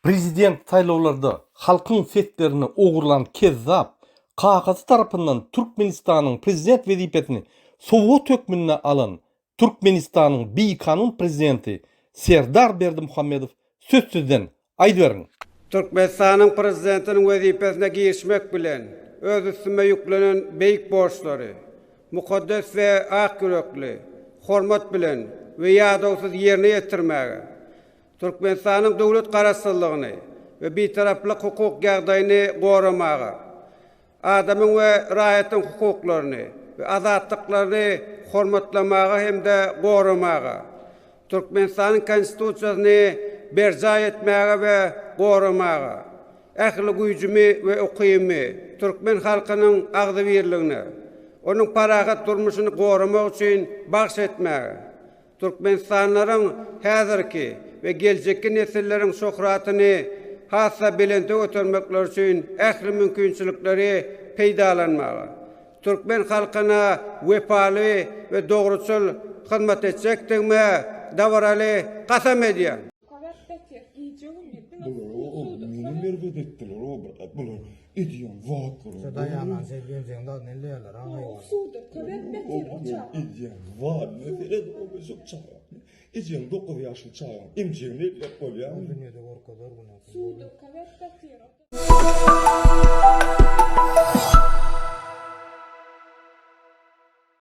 Prezident saylovlarda halkın setlerini oğurlan Kezzap, kakası tarafından Türkmenistan'ın prezident vazifesini Sovet hükmüne alan Türkmenistan'ın bir kanun prezidenti Serdar Berdimuhamedov sözsüzden aydıverin. Türkmenistan'ın prezidentinin vazifesine girişmek bilen öz üstüme yüklenen büyük borçları, mukaddes ve ak yürekli, hormat bilen ve yadavsız yerine yetirmeye, Türkmenistan'ın devlet karasıllığını ve bir taraflık hukuk yağdayını korumaya, adamın ve rayetin hukuklarını ve azatlıklarını hormatlamaya hem de korumaya, Türkmenistan'ın konstitusiyasını berca etmeye ve korumaya, ehli gücümü ve okuyumu, Türkmen halkının ağzı birliğini, onun parahat durmuşunu korumak için bahşetmeye, Türkmenistanların hazırki ve gelecekki nesillerin şöhratını hassa bilente götürmekler için ehli mümkünçülükleri peydalanmalı. Türkmen halkına vefalı ve doğrusul hizmet edecektirme davaralı kasam ediyen. Benim berbat ettiler o bırak bunlar. İdiyon vaat kılıyor. Dayanan sevgilimizden neler ağay var. İdiyon vaat mesela o gözük çağır. İdiyon 9 yaşlı çağır. İmciğini hep koyuyor. Dünyada korkudur buna.